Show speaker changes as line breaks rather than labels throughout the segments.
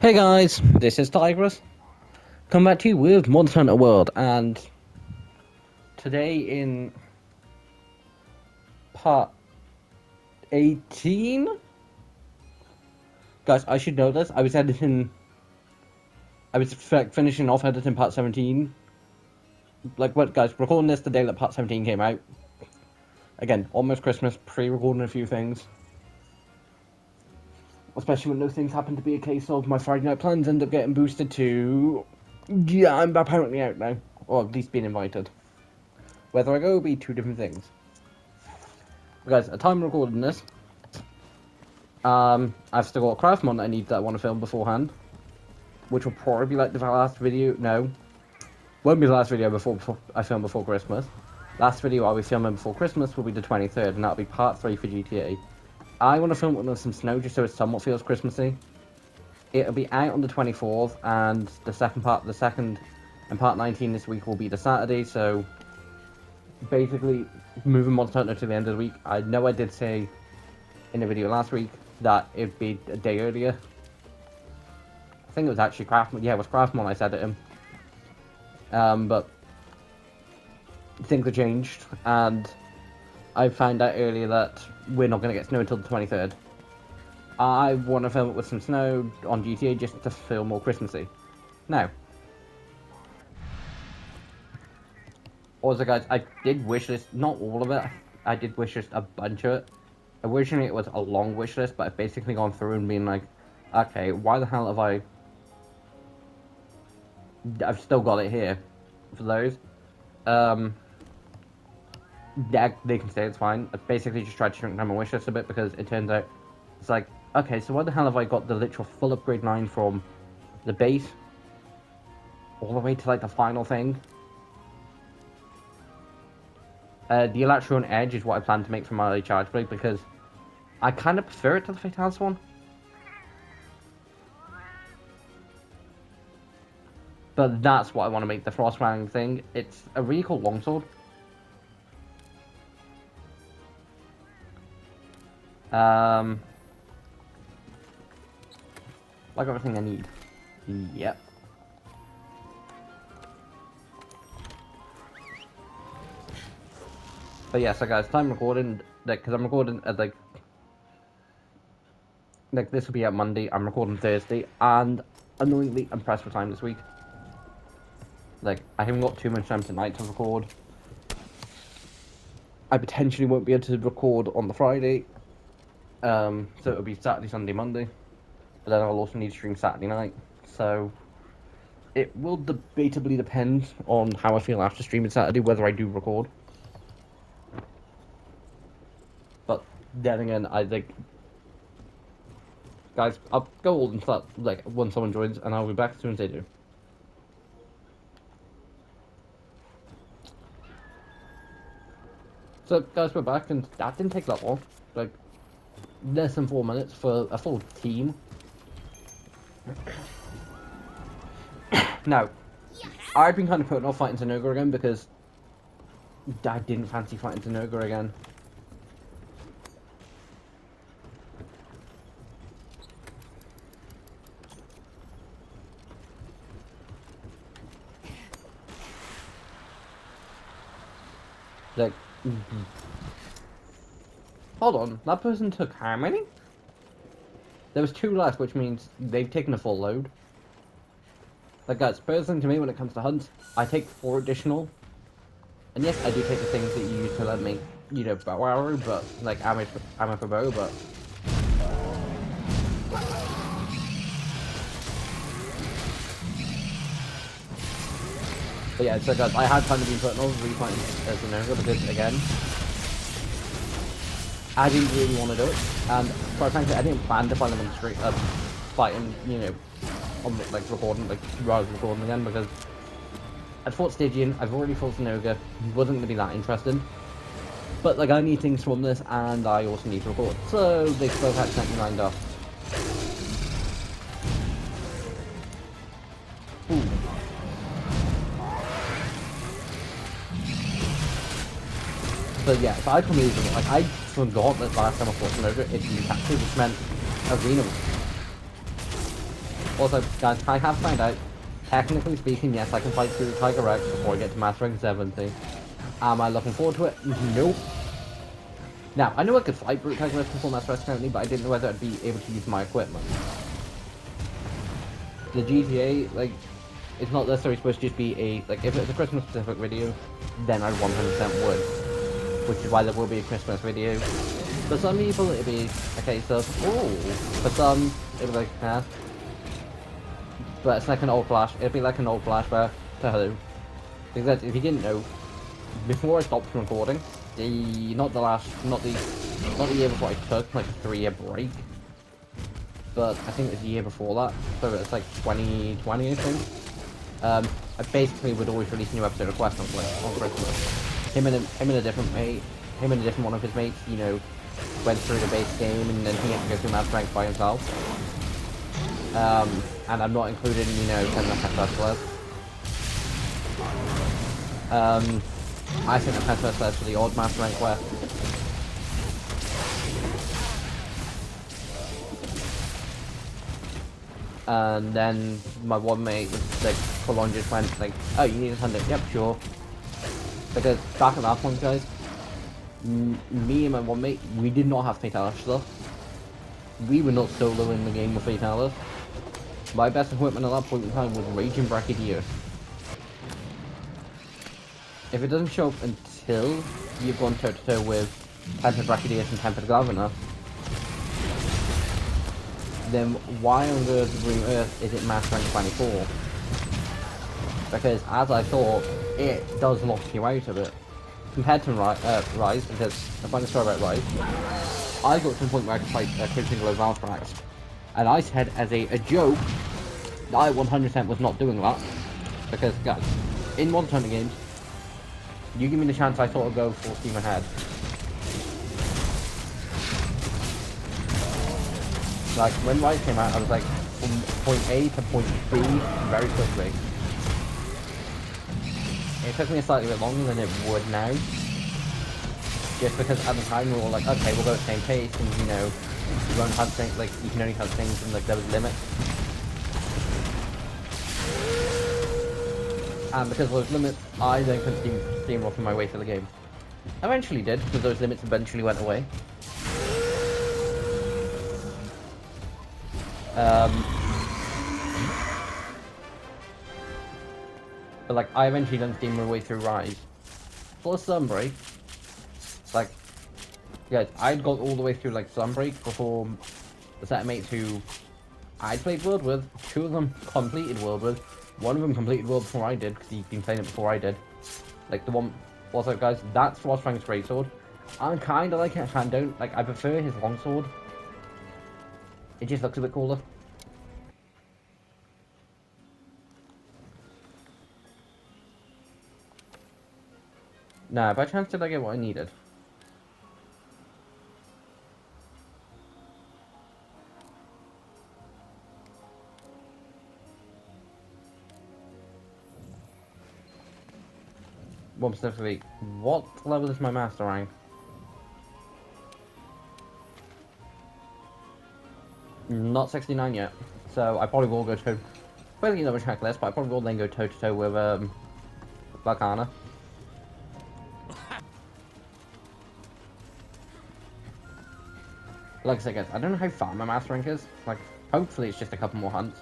Hey guys, this is Tigress. Come back to you with Monster Hunter World, and today in part 18? Guys, I should know this. I was finishing off editing part 17. Guys, recording this the day that part 17 came out. Again, almost Christmas, pre-recording a few things. Especially when those things happen to be a case of my Friday night plans end up getting boosted to... Yeah, I'm apparently out now. Or at least being invited. Whether I go will be two different things. But guys, at time of recording this, I've still got a craft mod that I want to film beforehand. Which will probably be like the last video. No. Won't be the last video before I film before Christmas. Last video I'll be filming before Christmas will be the 23rd, and that'll be part 3 for GTA. I want to film it with some snow just so it somewhat feels Christmassy. It'll be out on the 24th, and the second and part 19 this week will be the Saturday, so basically moving Monster Hunter to the end of the week. I know I did say in the video last week that it'd be a day earlier. I think it was actually Craftmon. Yeah, it was Craftmon I said it in. But things have changed, and I found out earlier that we're not going to get snow until the 23rd. I want to film it with some snow on GTA just to feel more Christmassy. Now, also guys, I did wish list, not all of it, I did wish list a bunch of it. Originally it was a long wish list, but I've basically gone through and been like, okay, why the hell have I've still got it here for those. Yeah, they can say it's fine. I basically just tried to shrink down my wish list a bit because it turns out it's like, okay, so why the hell have I got the literal full upgrade line from the base all the way to like the final thing? The Electron Edge is what I plan to make for my charge blade because I kind of prefer it to the Fatalis one. But that's what I want to make the Frostwang thing. It's a really cool longsword. Like everything I need. Yep. But yeah, so guys, time recording, because I'm recording at like this will be out Monday, I'm recording Thursday, and annoyingly, I'm pressed for time this week. Like, I haven't got too much time tonight to record. I potentially won't be able to record on the Friday, so it'll be Saturday, Sunday, Monday. But then I'll also need to stream Saturday night, so it will debatably depend on how I feel after streaming Saturday, whether I do record. But then again, I think, guys, I'll go old and start, like, when someone joins, and I'll be back as soon as they do. So, guys, we're back, and that didn't take that long. Like, less than 4 minutes for a full team. Now, I've been kind of putting off fighting Tanoga again because I didn't fancy fighting Tanoga again. Like, hold on, that person took how many? There was 2 left, which means they've taken a full load. Like, guys, personally to me, when it comes to hunts, I take 4 additional. And yes, I do take the things that you use to let me, you know, bow arrow, but, like, ammo for bow, but... But yeah, so guys, I had kind of been putting off refighting as an ogre because, again, I didn't really want to do it, and quite frankly, I didn't plan to find them on the street, fighting, you know, on like recording, like rather than recording again, because I'd fought Stygian, I've already fought Tanoga, wasn't going to be that interested, but like I need things from this, and I also need to record, so they both accidentally lined up. Ooh. So yeah, so I completely like I forgot that last time I fought Tanoga, it captured, which meant arena. Also, guys, I have found out, technically speaking, yes, I can fight through the Tiger Rex before I get to Master Rank 70. Am I looking forward to it? Nope. Now, I knew I could fight Brute Tiger Rex before Master Rank 70, but I didn't know whether I'd be able to use my equipment. The GTA, like, it's not necessarily supposed to just be a, like, if it's a Christmas specific video, then I 100% would. Which is why there will be a Christmas video. For some people, it'll be a case of, oh, for some, it'll be like, nah. But it's like an old flash, it'll be like an old flashback to hello. Because if you didn't know, before I stopped recording, not the year before I took, like, a 3-year break, but I think it was the year before that, so it's like 2020, I think. I basically would always release a new episode of Quest on Christmas. Him and a different one of his mates, you know, went through the base game and then he had to go through Master Rank by himself. And I'm not including, you know, 10 Pet I think the Pet Wrestlers for the odd Master Rank quest. And then my one mate was like, full on just went like, oh, you need a hunt it? Yep, sure. Because back at that point, guys, me and my one mate, we did not have Fatalis stuff. We were not solo in the game with Fatalis. My best equipment at that point in time was Raging Brachydios. If it doesn't show up until you've gone toe to toe with Tempered Brachydios and Tempered Governor, then why on the green earth is it Master Rank 24? Because as I thought, it does lock you out of it. Compared to Rise, because I find the story about Rise, I got to the point where I could fight Crimson Glow Valstrax. And I said as a joke, that I 100% was not doing that. Because guys, in Monster Hunter games, you give me the chance I sort of go full steam ahead. Like, when Rise came out, I was like, from point A to point B very quickly. It took me a slightly bit longer than it would now. Just because at the time we were all like, okay, we'll go at the same pace, and you know, you won't have things, like, you can only have things and like there was limits. And because of those limits, I then continued steamrolling my way through the game. I eventually did, because those limits eventually went away. But like, I eventually done steam my way through Rise. Plus Sunbreak. Like, guys, I'd got all the way through like Sunbreak before the set of mates who I'd played World with. 2 of them completed World with. 1 of them completed World before I did, because he'd been playing it before I did. Like, the one... Also, guys, that's Frostfang's greatsword. I kinda like it, I don't... Like, I prefer his longsword. It just looks a bit cooler. Nah, by chance did I get what I needed? One specifically, what level is my master rank? Not 69 yet, so I probably will go to... Well, you know, checklist, but I probably will then go toe to toe with Valkana. Like I said, guys, I don't know how far my master rank is. Like, hopefully it's just a couple more hunts.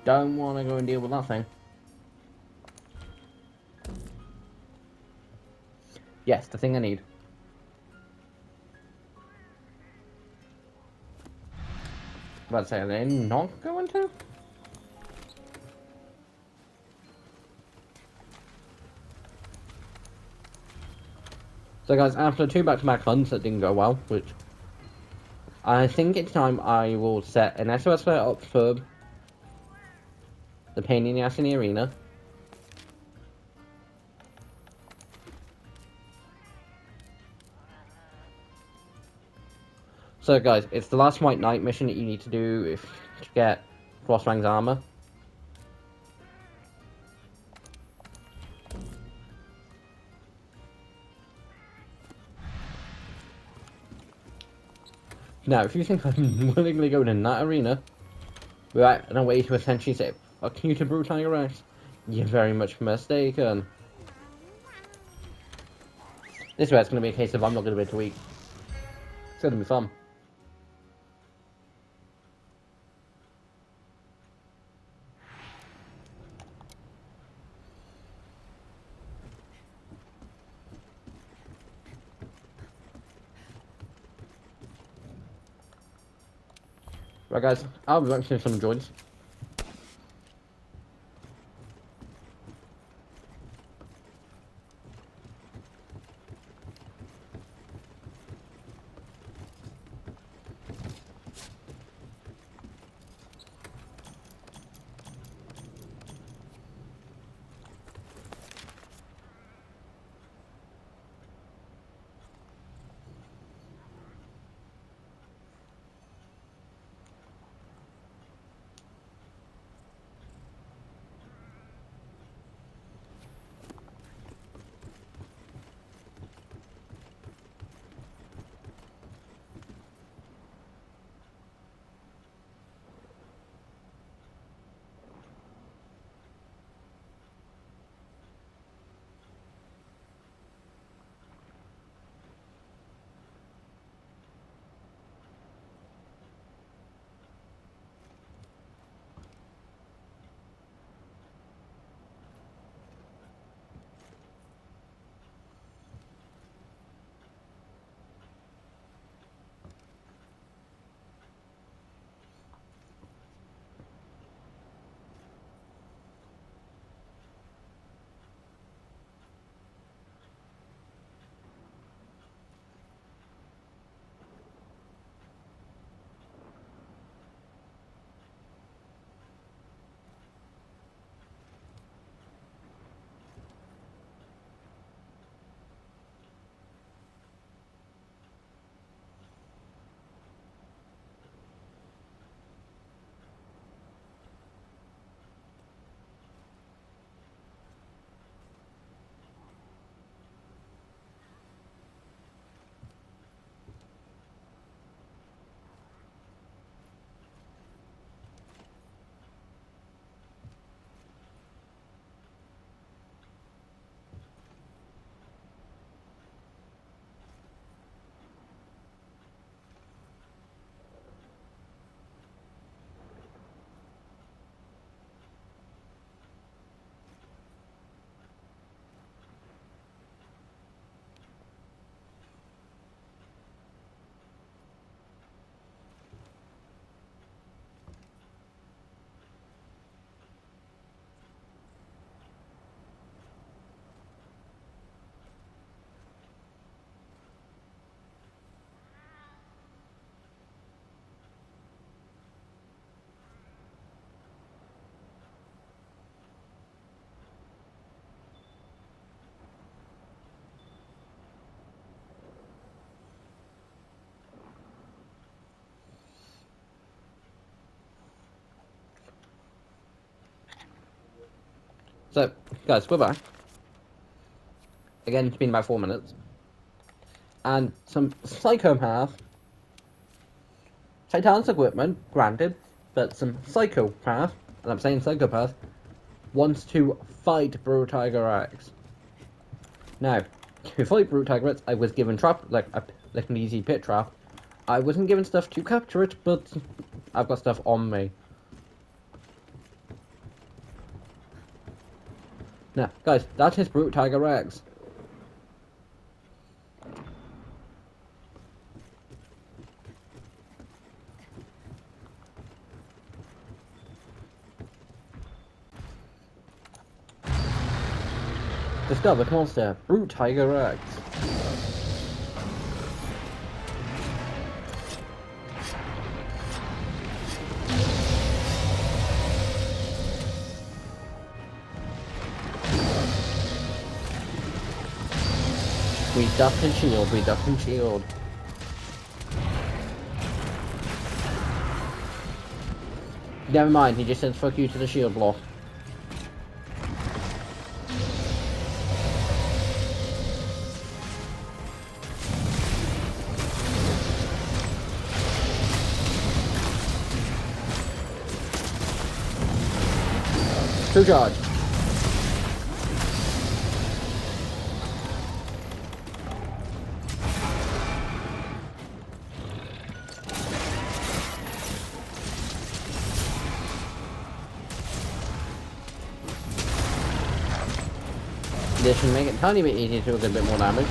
Don't want to go and deal with that thing. Yes, the thing I need. About to say, are they not going to? So guys, after 2 back-to-back hunts that didn't go well, which... I think it's time I will set an SOS flare up for the pain in the ass in the arena. So guys, it's the last White Knight mission that you need to do if to get Frostfang's armor. Now, if you think I'm willingly going in that arena, right, in a way to essentially say, fuck you to Brute Tiger Rex, you're very much mistaken. This way it's going to be a case of I'm not going to be able to eat. It's going to be fun. Right guys, I'll be back to some joints. So, guys, we're back. Again, it's been about 4 minutes. And some psychopath, Titan's equipment, granted, but some psychopath, and I'm saying psychopath, wants to fight Brute Tiger Rex. Now, to fight Brute Tiger Rex, I was given trap, like an easy pit trap. I wasn't given stuff to capture it, but I've got stuff on me. Now, guys, that is Brute Tiger Rex. Discovered monster, Brute Tiger Rex. We ducked and shield, we ducked and shield. Never mind, he just said fuck you to the shield block. Two charge. This should make it a tiny bit easier to do a good bit more damage.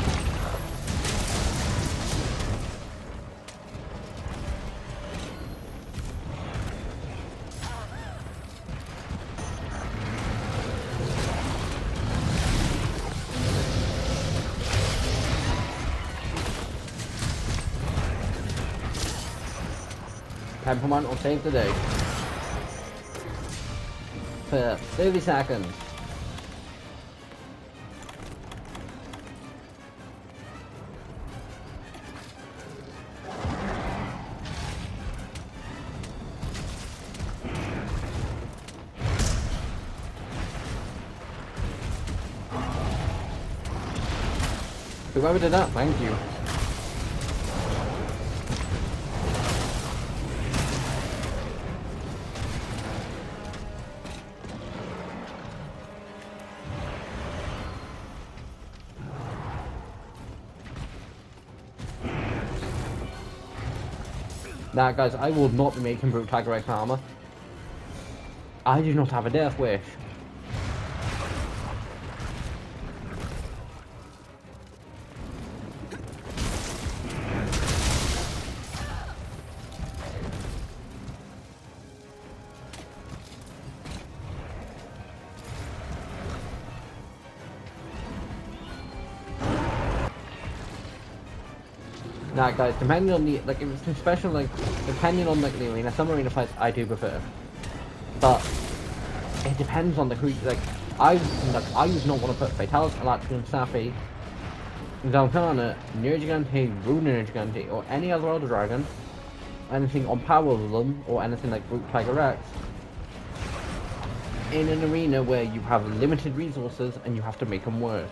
Temperament will save the day. For 30 seconds. Whoever did that, thank you. Now guys, I will not be making Brute Tiger X armor. I do not have a death wish. Now guys, depending on the, like, if it's special, like, depending on, like, the arena, some arena fights I do prefer. But, it depends on the who, like, I would not want to put Fatalis, Electric, Safi, Zalkana, Nergigante, Rune Nergigante, or any other Elder Dragon, anything on power of them, or anything like Brute Tiger X, in an arena where you have limited resources and you have to make them work.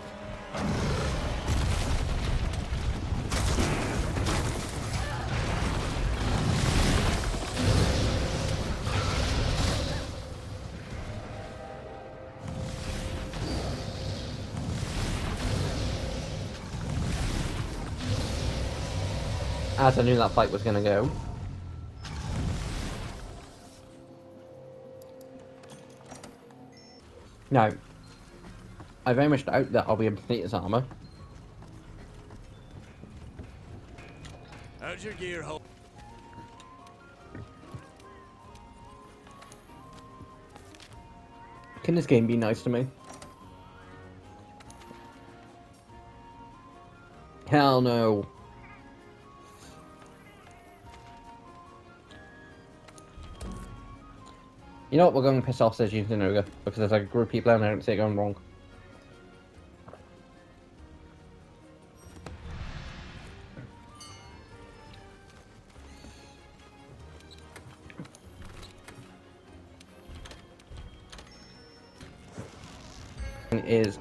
As I knew that fight was going to go. Now, I very much doubt that I'll be able to beat his armor.
How's your gear hold?
Can this game be nice to me? Hell no. You know what, we're going to piss off Seiji Zenoga, because there's like a group of people and I don't see it going wrong. Is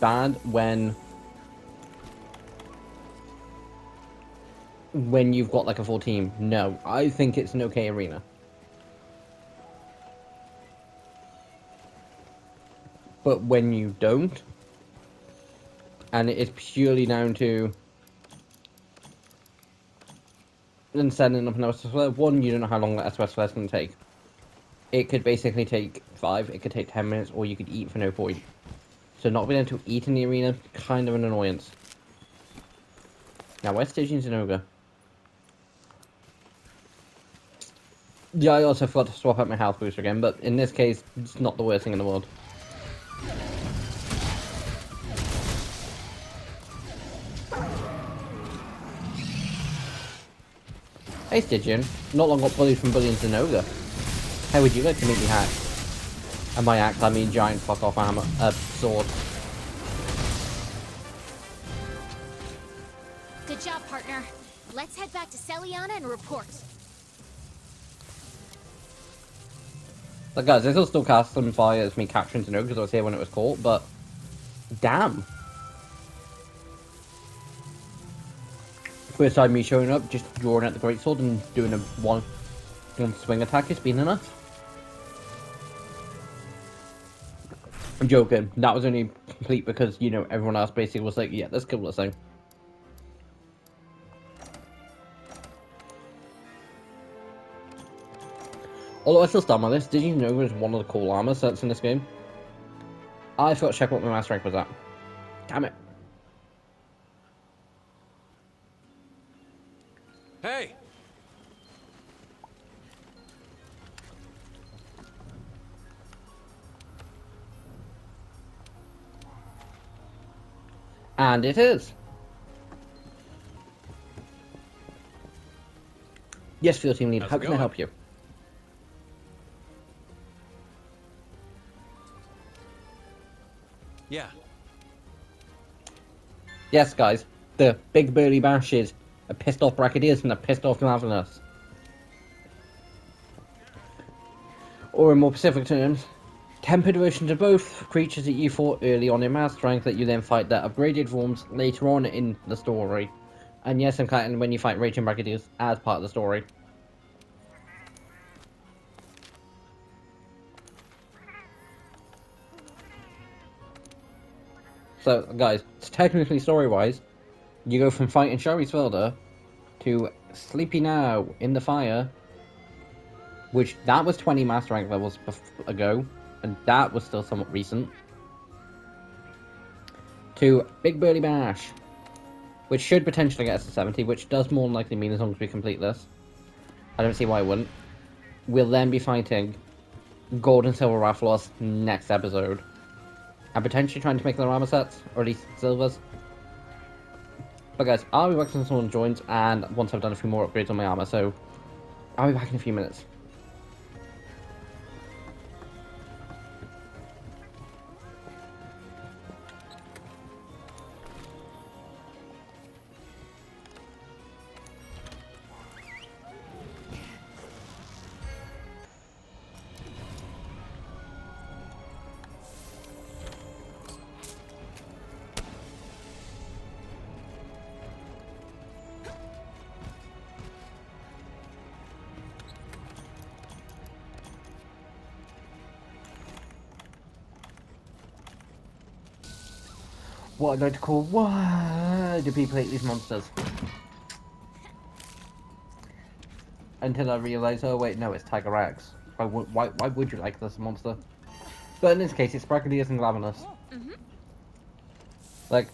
bad when you've got like a full team. No, I think it's an okay arena. But when you don't, and it is purely down to then setting up an SOS, one, you don't know how long that SOS is going to take. It could basically take 5, it could take 10 minutes, or you could eat for no point. So not being able to eat in the arena, kind of an annoyance. Now, where's Seiji Zenoga? Yeah, I also forgot to swap out my health booster again, but in this case, it's not the worst thing in the world. Hey Stygian, not long got bullied from bullying Zenoga. How would you like to meet me hack? And by axe, I mean giant fuck off armor, sword.
Good job, partner. Let's head back to Celiana and report.
Like guys, this will still cast some fire as me capturing Zenoga because I was here when it was caught, but damn. First time me showing up, just drawing out the greatsword and doing a one swing attack has been enough. I'm joking. That was only complete because, you know, everyone else basically was like, yeah, let's kill this thing. Although I still stand by this, did you know there's one of the cool armor sets in this game? I forgot to check what my master rank was at. Damn it.
Hey!
And it is. Yes, field team lead,
How's
how
it
can I
going?
help you?
Yeah.
Yes, guys, the big burly bashes are pissed off bracketeers and they're pissed off Ravenous. Or in more specific terms, tempered versions of both creatures that you fought early on in master rank that you then fight their upgraded forms later on in the story. And yes, I'm counting when you fight Raging Bracketeers as part of the story. So, guys, technically story-wise, you go from fighting Sharisvelda to Sleepy Now in the Fire, which that was 20 master rank levels ago, and that was still somewhat recent, to Big Burly Bash, which should potentially get us to 70, which does more than likely mean as long as we complete this. I don't see why it wouldn't. We'll then be fighting Gold and Silver Rathalos next episode. And potentially trying to make their armor sets, or at least silvers. But guys, I'll be back when someone joins, and once I've done a few more upgrades on my armor, so I'll be back in a few minutes. What I'd like to call, why do people hate these monsters? Until I realise, oh wait, no, it's Tiger Rex. Why would you like this monster? But in this case, it's Brachydius and Glavenus. Like,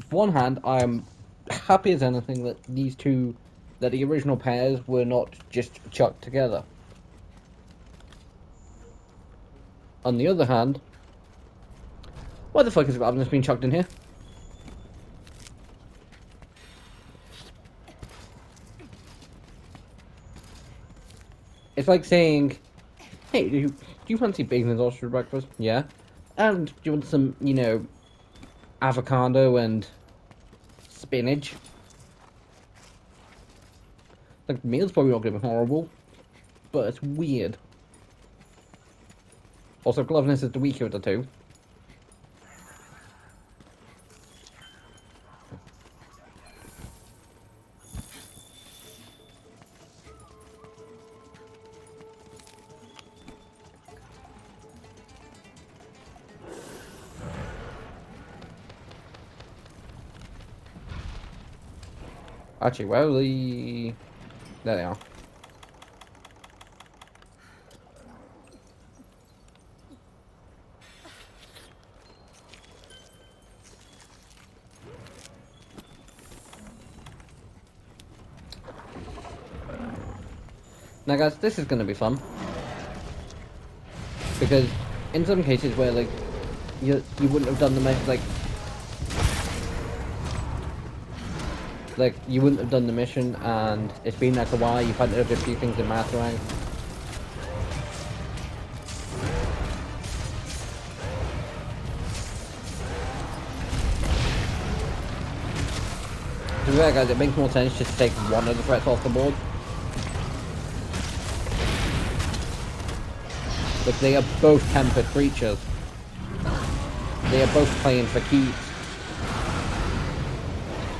one hand, I am happy as anything that these two, that the original pairs were not just chucked together. On the other hand, why the fuck has Glavenus been chucked in here? It's like saying, hey, do you fancy bacon and sausage for breakfast? Yeah. And do you want some, you know, avocado and spinach? Like, the meal's probably not going to be horrible, but it's weird. Also, Glavenus is the weaker of the two. Actually, where are the... There they are. Now guys, this is going to be fun. Because in some cases where, like, you wouldn't have done the like you wouldn't have done the mission, and it's been like a while, you've had to do a few things in master rank. To be fair guys, it makes more sense just to take one of the threats off the board. But they are both tempered creatures. They are both playing for keeps.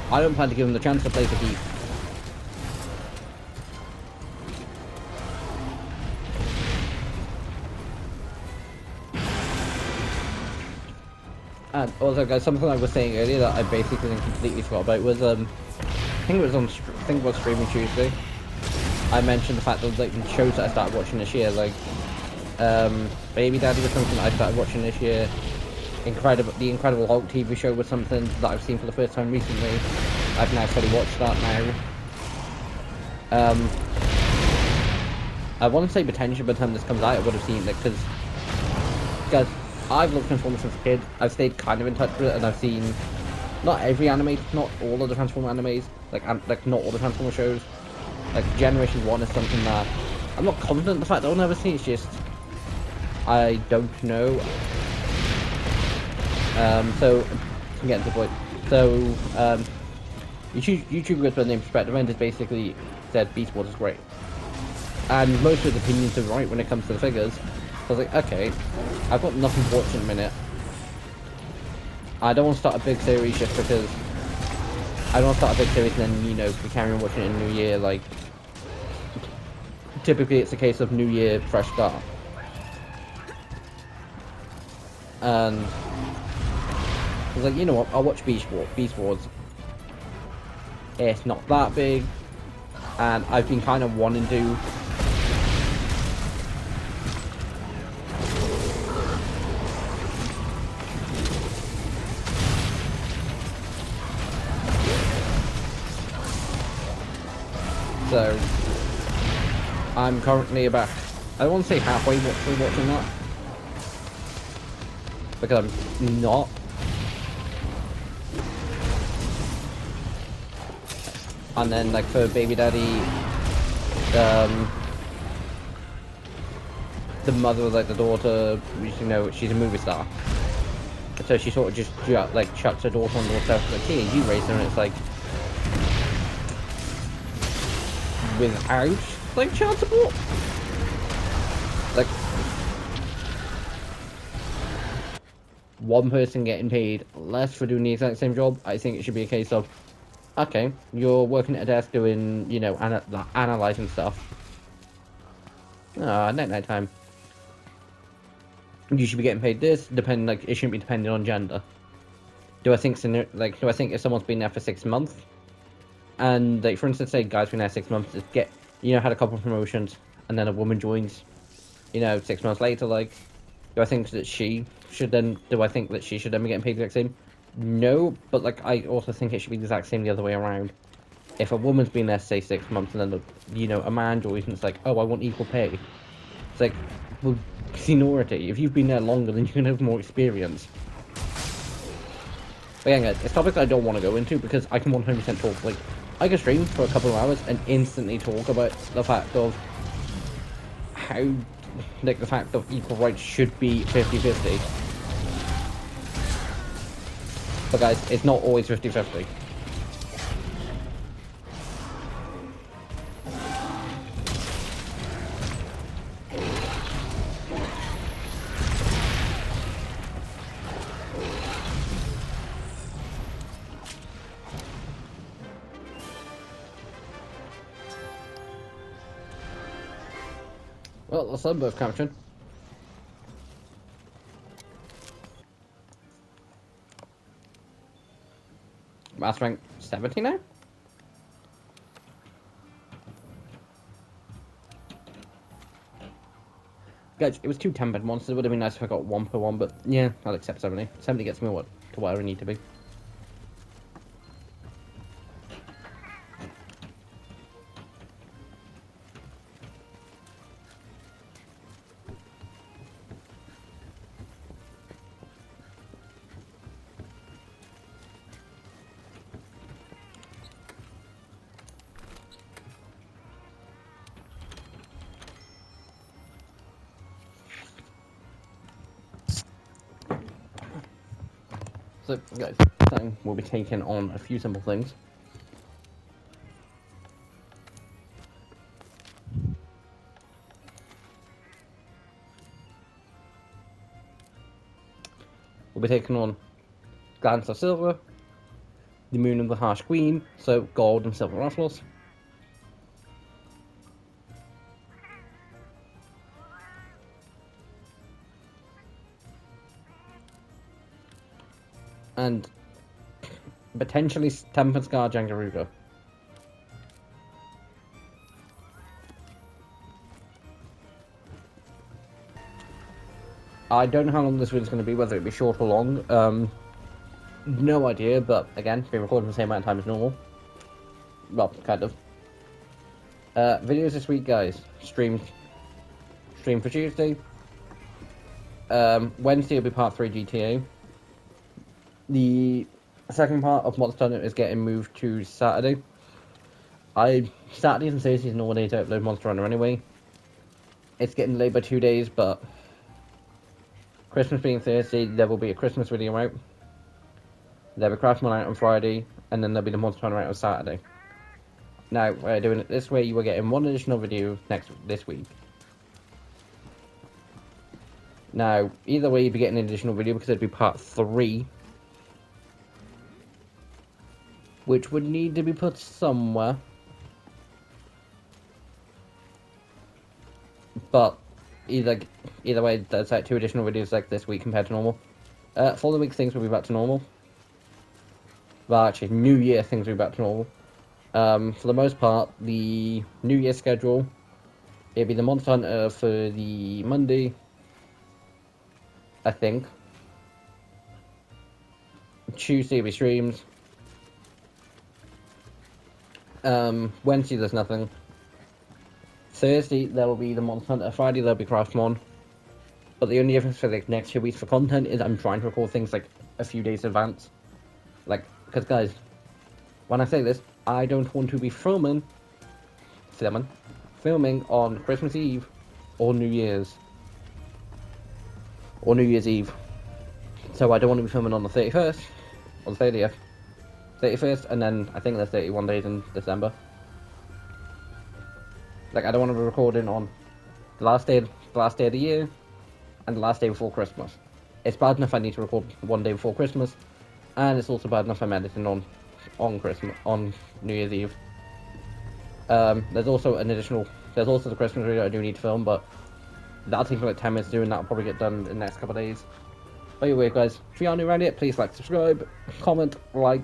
I don't plan to give them the chance to play for keeps. And also, guys, something I was saying earlier that I basically completely forgot about was I think it was I think it was Streaming Tuesday. I mentioned the fact that like the shows that I started watching this year, like Baby Daddy was something I started watching this year. The Incredible Hulk TV show was something that I've seen for the first time recently. I've now fully watched that now. I want to say potentially by the time this comes out, I would have seen it because, guys, I've loved Transformers since a kid. I've stayed kind of in touch with it, and I've seen not every anime, not all of the Transformer animes, like not all the Transformer shows. Like Generation 1 is something that I'm not confident in the fact that I'll never see. It's just I don't know. So I'm getting to the point. So YouTuber goes by the name Perspective and has basically said Beast Wars is great, and most of his opinions are right when it comes to the figures. So I was like, okay, I've got nothing to watch in a minute. I don't want to start a big series just because I don't want to start a big series and then, you know, we carry on watching it in the new year. Like, typically it's a case of new year, fresh start. And I was like, you know what, I'll watch Beast Wars. It's not that big, and I've been kind of wanting to. So I'm currently about, I don't want to say halfway through watching that, because I'm not. And then like for Baby Daddy, the mother of like the daughter, you know, she's a movie star. So she sort of just like chucks her daughter on the herself, like, hey, you raised her, and it's like without like child support. Like one person getting paid less for doing the exact same job. I think it should be a case of, okay, you're working at a desk doing, you know, analyzing stuff. Night time. You should be getting paid this, depending, like, it shouldn't be dependent on gender. Do I think, do I think if someone's been there for 6 months, and, like, for instance, say guys been there 6 months, just get, you know, had a couple of promotions, and then a woman joins, you know, 6 months later, like, do I think that do I think that she should then be getting paid the exact same? No, but, like, I also think it should be the exact same the other way around. If a woman's been there, say, 6 months, and then, you know, a man joins, and it's like, oh, I want equal pay. It's like, well, seniority. If you've been there longer, then you can have more experience. But yeah, guys, it's topics I don't want to go into because I can 100% talk. Like, I can stream for a couple of hours and instantly talk about the fact of how, like, the fact of equal rights should be 50-50. But guys, it's not always 50-50. Well, let's let them both captured. Mass rank 70 now? Guys, it was 2 10-bed monsters. It would have been nice if I got 1 per one, but yeah, I'll accept 70. 70 gets me to where I need to be. So, guys, this time we'll be taking on a few simple things. We'll be taking on Glance of Silver, the Moon of the Harsh Queen, so gold and silver ruffles. and potentially Tempered Scar Jangaruga. I don't know how long this video is going to be, whether it be short or long. No idea, but again, been recording the same amount of time as normal. Well, kind of. Videos this week, guys. Stream for Tuesday. Wednesday will be part 3 GTA. The second part of Monster Hunter is getting moved to Saturday. Saturdays and Thursdays are normal days to upload Monster Hunter anyway. It's getting delayed by 2 days, but Christmas being Thursday, there will be a Christmas video out. There'll be Craftman out on Friday, and then there'll be the Monster Hunter out on Saturday. Now, we're doing it this way, you are getting one additional video this week. Now, either way, you'll be getting an additional video because it'd be part 3. Which would need to be put somewhere. But, either way, that's like 2 additional videos like this week compared to normal. For the week, things will be back to normal. Well, actually, New Year, things will be back to normal. For the most part, the New Year schedule, it'll be the Monster Hunter for the Monday, I think. Tuesday will be streams. Wednesday there's nothing. Thursday there will be the Monster Hunter. Friday there'll be Craftmon. But the only difference for the next 2 weeks for content is I'm trying to record things like a few days in advance. Like, because guys, when I say this, I don't want to be filming on Christmas Eve or New Year's. Or New Year's Eve. So I don't want to be filming on the 31st, or the 30th. 31st, and then I think there's 31 days in December. Like, I don't want to be recording on the last day of the year, and the last day before Christmas. It's bad enough I need to record one day before Christmas, and it's also bad enough I'm editing on New Year's Eve. There's also the Christmas video I do need to film, but that'll take me like 10 minutes to do, and that'll probably get done in the next couple of days. But anyway, guys, if you are new around it, please like, subscribe, comment, like,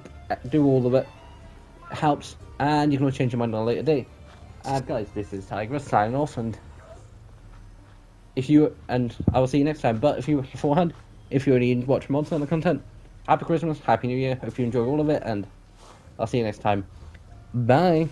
do all of it. It helps, and you can always change your mind on a later date. Guys, this is Tigress signing off, and I will see you next time. But if you only watch Monster Hunter content, Happy Christmas, Happy New Year. Hope you enjoy all of it, and I'll see you next time. Bye.